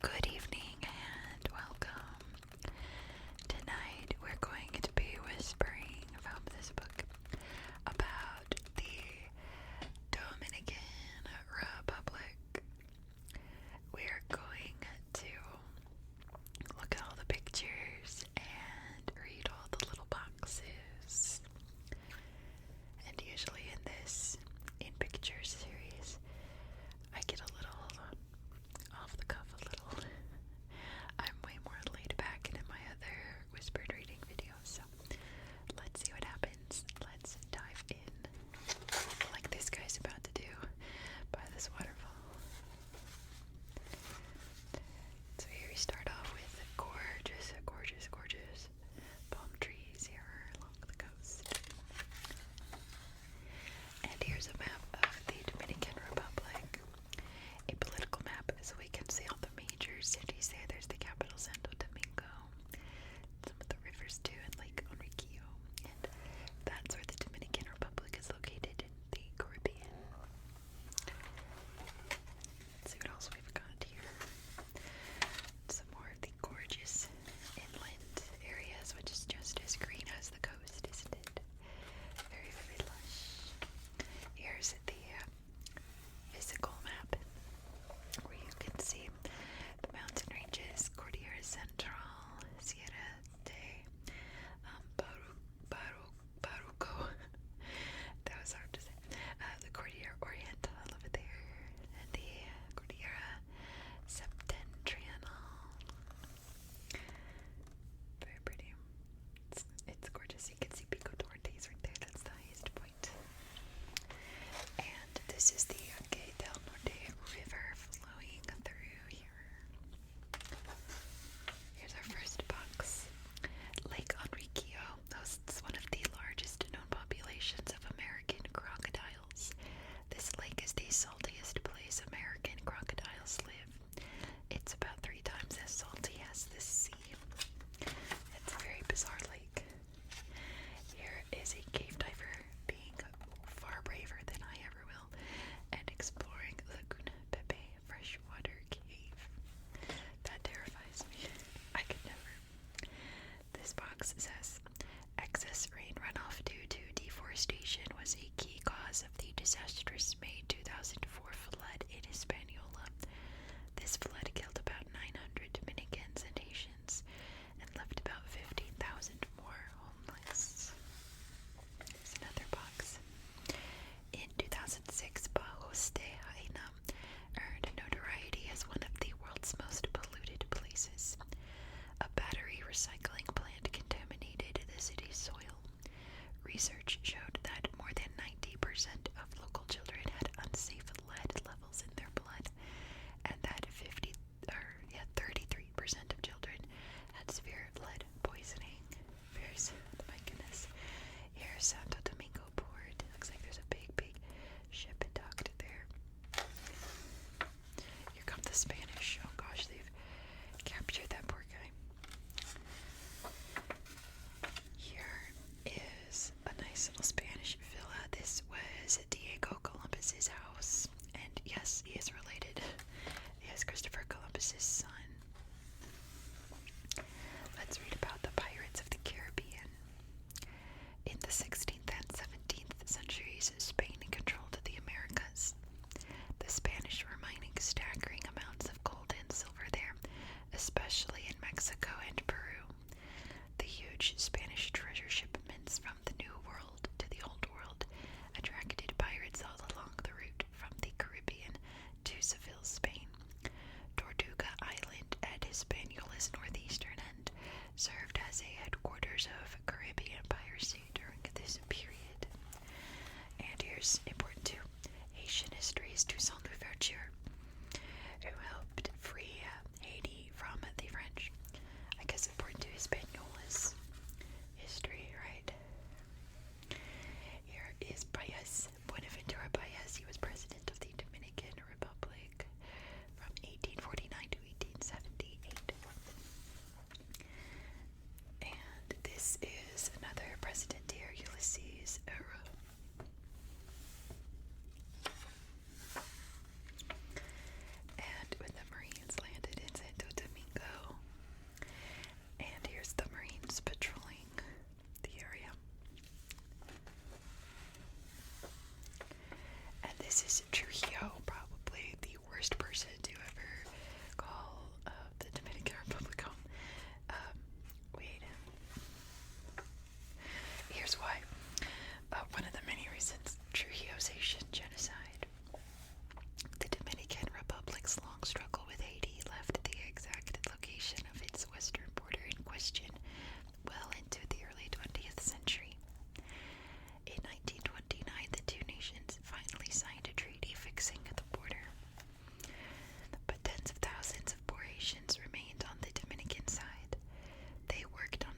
Good evening and welcome. Tonight we're going to be whispering from this book about the Dominican Republic. We're going to look at all the pictures and read all the little boxes. And usually in this in picture series, I get a little off the cuff a little.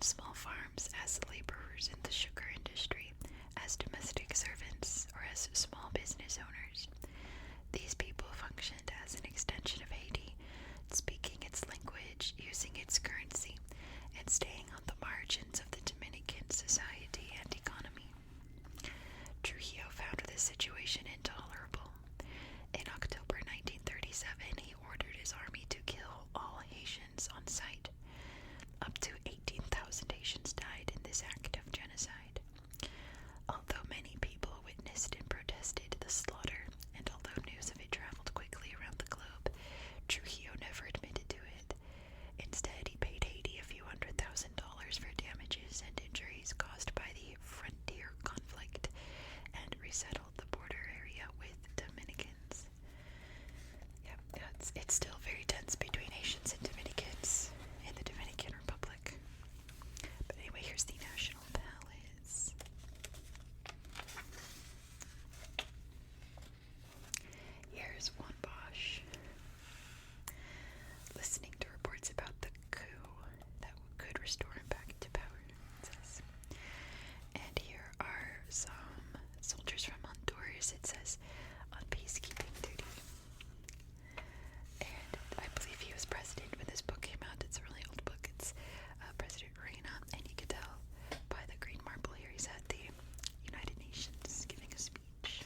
small farms as laborers in the sugar industry, as domestic servants, or as small business owners. These people functioned as an extension of Haiti, speaking its language, using its currency, and staying on the margins of the Dominican society and economy. Trujillo found this situation intolerable. In October 1937, he ordered his army to kill all Haitians on sight. Up to 18,000 Haitians died in this act of genocide. Although many people witnessed and protested the slaughter, and although news of it traveled quickly around the globe, Trujillo never admitted to it. Instead, he paid Haiti a few $100,000 for damages and injuries caused by the frontier conflict, and resettled the border area with Dominicans. Yeah, it's still very tense between Haitians and Dominicans in the Dominican Republic. But anyway, here's the National Palace. Here's Juan Bosch listening to reports about the coup that could restore him back to power, it says. And here are some soldiers from Honduras, it says, on peacekeeping duty. And I believe he was president when this book came out. It's a really old book. It's President Reina, and you can tell by the green marble here he's at the United Nations giving a speech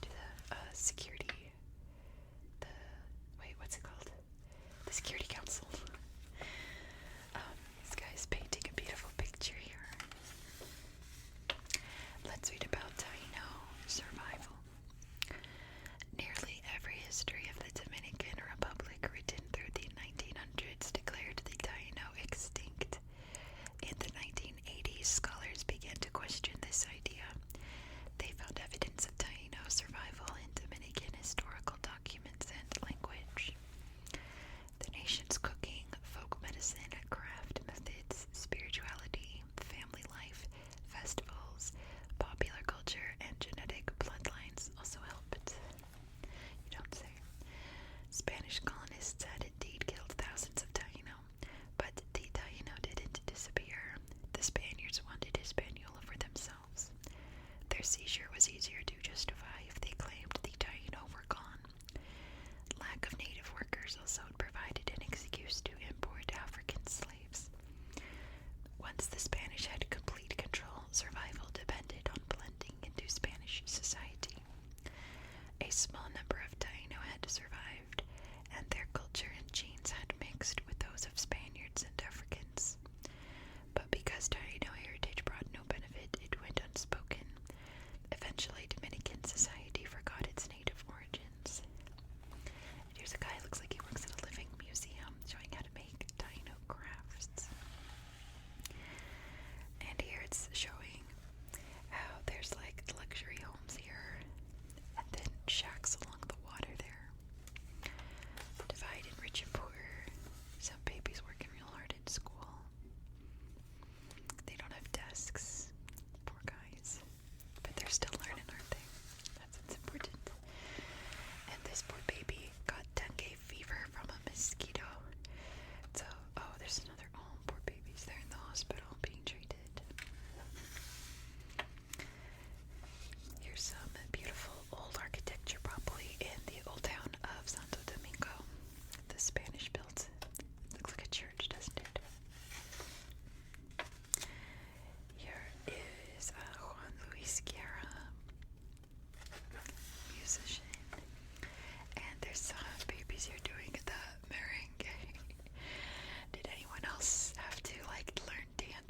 to the security, what's it called? The Security Council. This guy's painting a beautiful picture here. Let's read about Taino survival. Nearly every history of the Dominican Republic written through the 1900s declared the Taino extinct. In the 1980s, scholars began to question this idea. They found evidence of Taino survival in Dominican historical documents and language. The nation's cooking, folk medicine, craft methods, spirituality, family life, festivals, popular culture, and genetic bloodlines also helped. You don't say. Spanish colonists had indeed killed thousands of Taino, but the Taino didn't disappear. The Spaniards wanted Hispaniola for themselves. Their seizure was easier to justify if they claimed the Taino were gone. Lack of native workers also provided an excuse to import African slaves. Once the Spanish had complete control, survival depended on blending into Spanish society. A small number of Taino had survived, and their culture and genes had mixed with those of Spaniards and Africans. But because Taino heritage brought no benefit, it went unspoken. Eventually, Dominican society forgot its native origins. And here's a guy who looks like he works at a living museum showing how to make Taino crafts. And here it's showing how there's like luxury homes here, and then shacks along the water there. Divided rich and poor. Some babies working real hard in school. They don't have desks. Poor guys. But they're still learning, aren't they? That's what's important. And this poor baby got dengue fever from a mosquito. So, there's another. Poor babies. They're in the hospital being treated. Here's some beautiful old architecture, probably in the old town of Santo Domingo. The Spanish built. Looks like a church, doesn't it? Here is Juan Luis Guerra, musician. And there's some babies here doing the merengue. Did anyone else have to learn dance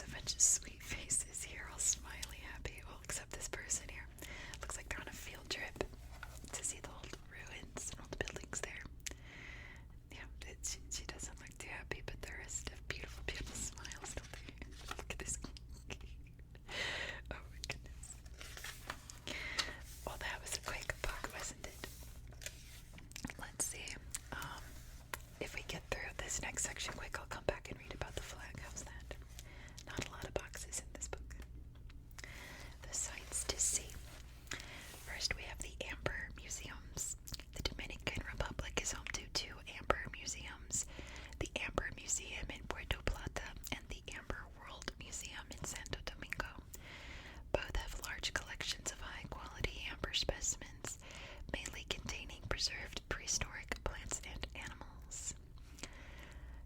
There's a bunch of sweet faces here, all smiley, happy. Well, except this person here. Looks like they're on a field trip to see the old ruins and old buildings there. Yeah, she doesn't look too happy, but the rest have beautiful, beautiful smiles, don't they? Look at this. Oh my goodness. Well, that was a quick book, wasn't it? Let's see. If we get through this next section quick, I'll come back and read about the flag. How's that? Not a lot of boxes in this book. The sights to see. First, we have the Amber Museums. The Dominican Republic is home to two Amber Museums, the Amber Museum in Puerto Plata and the Amber World Museum in Santo Domingo. Both have large collections of high-quality amber specimens, mainly containing preserved prehistoric plants and animals.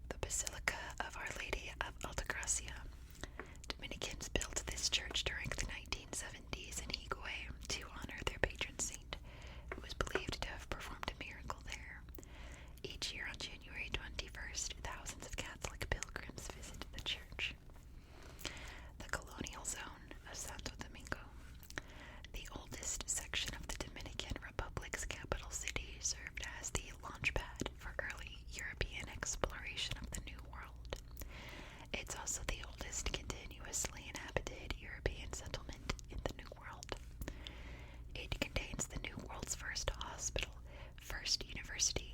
The Basilica of Our Lady of Altagracia. Dominicans built this church during the 1970s in Higüey to honor their patron saint, who was believed to have performed a miracle there. Each year on January 21st, thousands of Catholic pilgrims visit the church. The Colonial Zone of Santo Domingo. The oldest section of the Dominican Republic's capital city, served as the launchpad for early European exploration of the New World. It's also the oldest continuously inhabited European settlement in the New World. It contains the New World's first hospital, first university,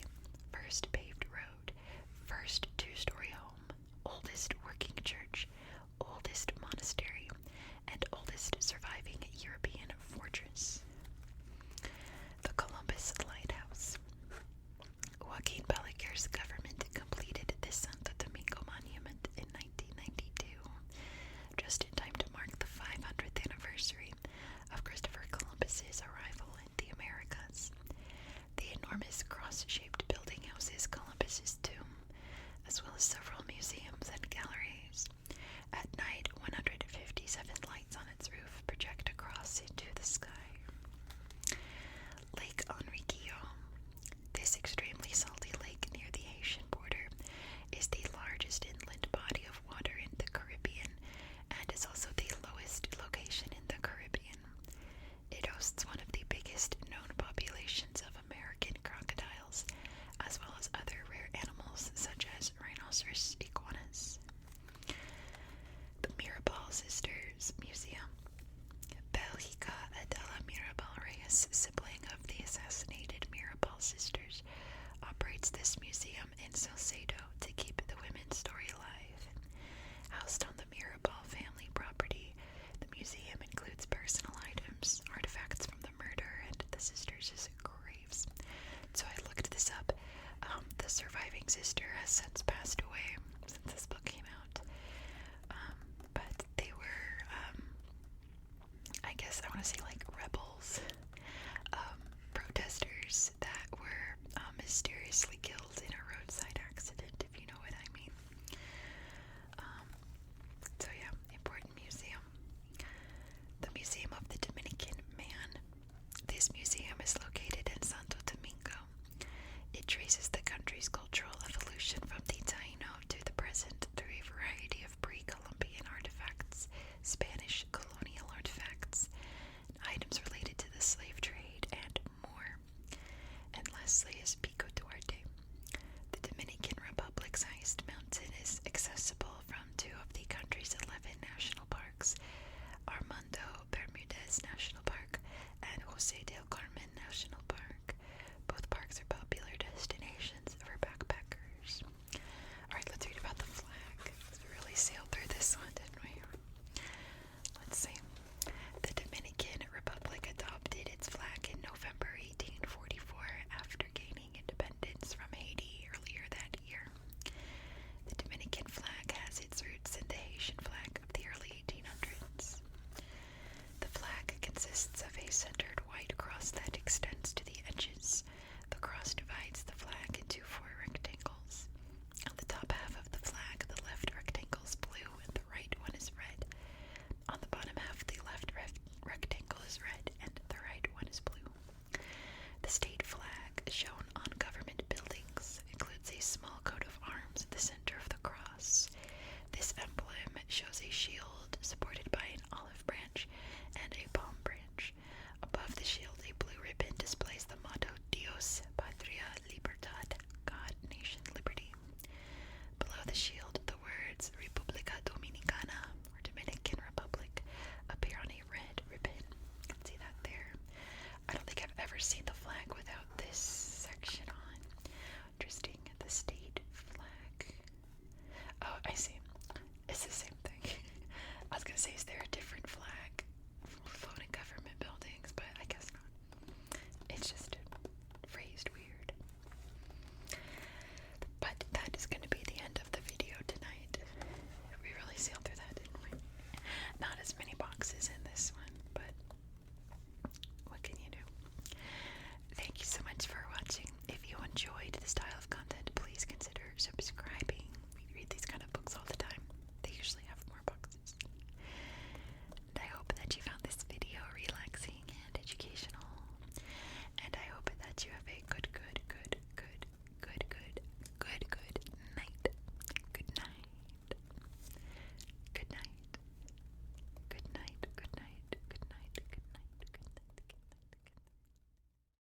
first paved road, first two-story home, oldest working church, oldest monastery, and oldest surviving European fortress. The Columbus Lighthouse. Joaquin Balaguer's government completed the Santo Domingo Monument in 1992, just in time to mark the 500th anniversary of Christopher Columbus's arrival in the Americas. The enormous cross-shaped building houses Columbus's tomb, as well as several museums and galleries. At night, 157 lights on its roof project across into the sky. Lake Enriquillo. This extremely salty lake near the Haitian border is the largest inland body of water in the Caribbean and is also the lowest location in the Caribbean. It hosts one of the biggest known populations of American crocodiles, as well as other rare animals such as rhinoceros iguanas. The Mirabal Sisters Museum. Belgica Adela Mirabal Reyes, sibling of the assassinated Mirabal sisters, operates this museum in Salcedo to keep the women's story alive. Housed on the Mirabal family property, the museum includes personal items, artifacts from the murder, and the sisters' graves. So I looked this up. The surviving sister has since passed away since this book came out. But they were, I guess I want to say like rebels, protesters that were mysteriously killed in a roadside accident, if you know what I mean. So yeah, important museum. The Museum of the Dominican Man. This museum is located in Santo Domingo. It traces the country's cultural evolution from the Taino to the present through a variety of pre-Columbian artifacts, Spanish colonial artifacts, items related to the slave trade, and more. And lastly is Pico Duarte. The Dominican Republic's highest mountain is accessible from two of the country's 11 national parks, Armando Bermudez National Park and Jose del Carmen National Park.